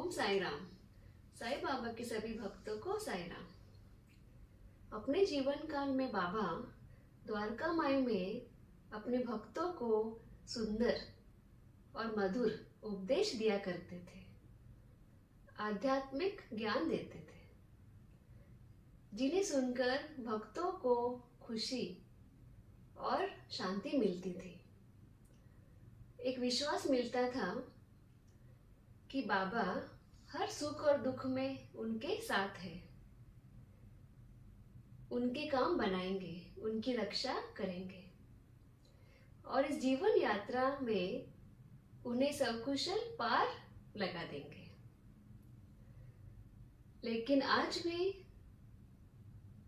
ओम साई राम। साई बाबा के सभी भक्तों को साई राम। अपने जीवन काल में बाबा द्वारका माई में अपने भक्तों को सुंदर और मधुर उपदेश दिया करते थे, आध्यात्मिक ज्ञान देते थे, जिन्हें सुनकर भक्तों को खुशी और शांति मिलती थी। एक विश्वास मिलता था कि बाबा हर सुख और दुख में उनके साथ है, उनके काम बनाएंगे, उनकी रक्षा करेंगे और इस जीवन यात्रा में उन्हें सकुशल पार लगा देंगे। लेकिन आज भी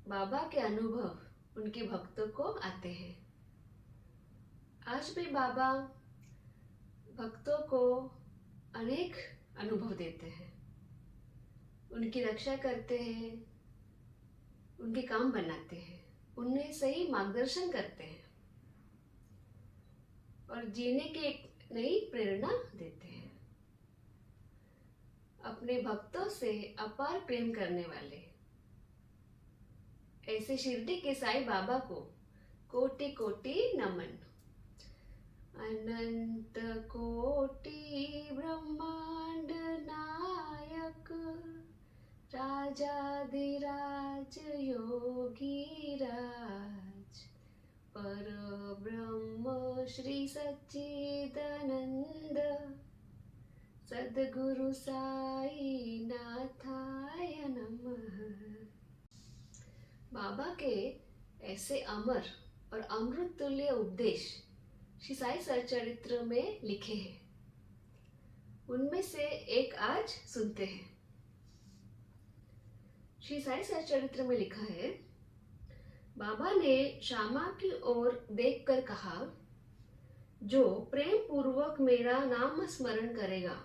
बाबा के अनुभव उनके भक्तों को आते हैं। आज भी बाबा भक्तों को अनेक अनुभव देते हैं, उनकी रक्षा करते हैं, उनके काम बनाते हैं, उन्हें सही मार्गदर्शन करते हैं और जीने की एक नई प्रेरणा देते हैं। अपने भक्तों से अपार प्रेम करने वाले ऐसे शिरडी के साईं बाबा को कोटि कोटि नमन। अनंत कोटि ब्रह्मांड नायक राजाधिराज योगी राज पर ब्रह्म श्री सच्चिदानंद सद्गुरु साई नाथाय नमः। बाबा के ऐसे अमर और अमृत तुल्य उपदेश श्री साई सच्चरित्र में लिखे हैं। उनमें से एक आज सुनते हैं। श्री साई सच्चरित्र में लिखा है, बाबा ने श्यामा की ओर देखकर कहा, जो प्रेम पूर्वक मेरा नाम स्मरण करेगा,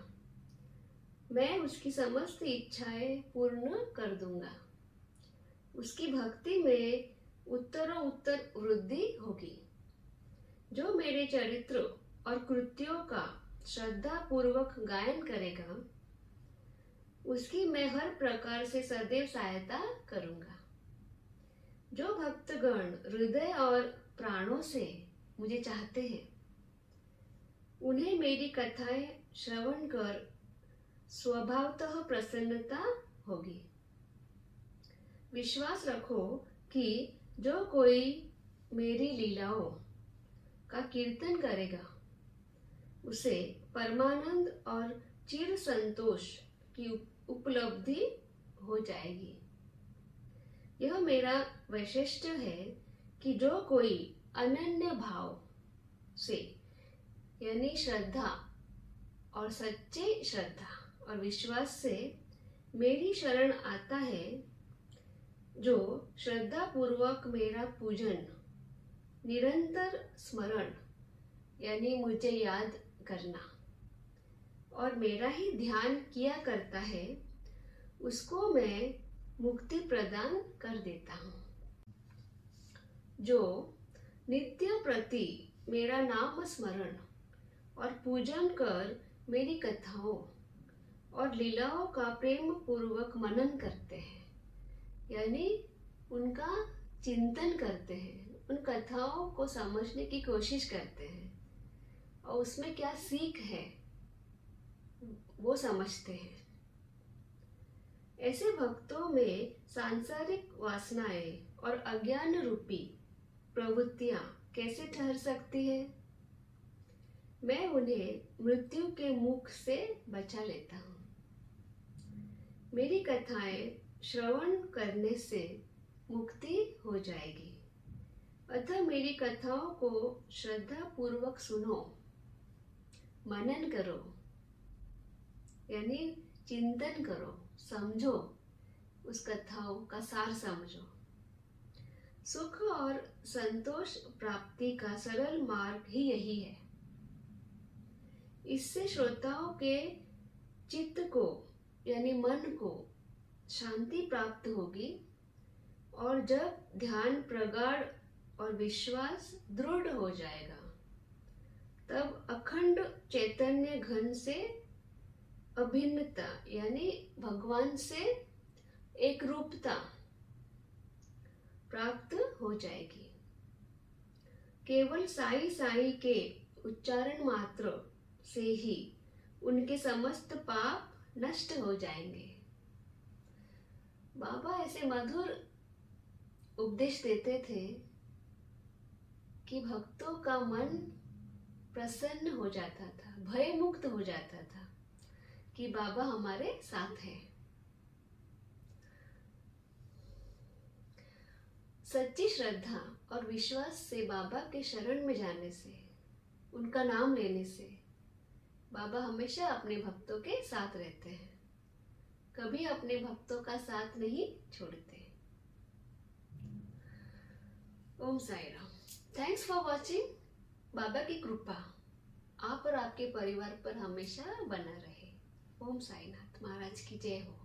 मैं उसकी समस्त इच्छाएं पूर्ण कर दूंगा। उसकी भक्ति में उत्तरोत्तर वृद्धि होगी। जो मेरे चरित्र और कृत्यों का श्रद्धा पूर्वक गायन करेगा, उसकी मैं हर प्रकार से सदैव सहायता करूंगा। जो भक्तगण हृदय और प्राणों से मुझे चाहते हैं, उन्हें मेरी कथाएं श्रवण कर स्वभावतः प्रसन्नता होगी। विश्वास रखो कि जो कोई मेरी लीलाओं का कीर्तन करेगा, उसे परमानंद और चिर संतोष की उपलब्धि हो जाएगी। यह मेरा वैशिष्ट्य है कि जो कोई अनन्य भाव से यानी श्रद्धा और सच्चे श्रद्धा और विश्वास से मेरी शरण आता है, जो श्रद्धा पूर्वक मेरा पूजन, निरंतर स्मरण यानी मुझे याद करना और मेरा ही ध्यान किया करता है, उसको मैं मुक्ति प्रदान कर देता हूँ। जो नित्य प्रति मेरा नाम स्मरण और पूजन कर मेरी कथाओं और लीलाओं का प्रेम पूर्वक मनन करते हैं, यानी उनका चिंतन करते हैं, उन कथाओं को समझने की कोशिश करते हैं और उसमें क्या सीख है वो समझते हैं। ऐसे भक्तों में सांसारिक वासनाएं और अज्ञान रूपी प्रवृत्तियां कैसे ठहर सकती है? मैं उन्हें मृत्यु के मुख से बचा लेता हूँ। मेरी कथाएं श्रवण करने से मुक्ति हो जाएगी। अतः मेरी कथाओं को श्रद्धा पूर्वक सुनो, मनन करो यानी चिंतन करो, समझो, उस कथाओं का सार समझो। सुख और संतोष प्राप्ति का सरल मार्ग ही यही है। इससे श्रोताओं के चित्त को यानी मन को शांति प्राप्त होगी और जब ध्यान प्रगाढ़ और विश्वास दृढ़ हो जाएगा, तब अखंड चैतन्य घन से अभिन्नता यानी भगवान से एक रूपता प्राप्त हो जाएगी। केवल साई साई के उच्चारण मात्र से ही उनके समस्त पाप नष्ट हो जाएंगे। बाबा ऐसे मधुर उपदेश देते थे कि भक्तों का मन प्रसन्न हो जाता था, भय मुक्त हो जाता था कि बाबा हमारे साथ हैं। सच्ची श्रद्धा और विश्वास से बाबा के शरण में जाने से, उनका नाम लेने से बाबा हमेशा अपने भक्तों के साथ रहते हैं, कभी अपने भक्तों का साथ नहीं छोड़ते। Om Sai Ram. Thanks for watching. बाबा की कृपा आप और आपके परिवार पर हमेशा बना रहे। ओम साईनाथ महाराज की जय हो।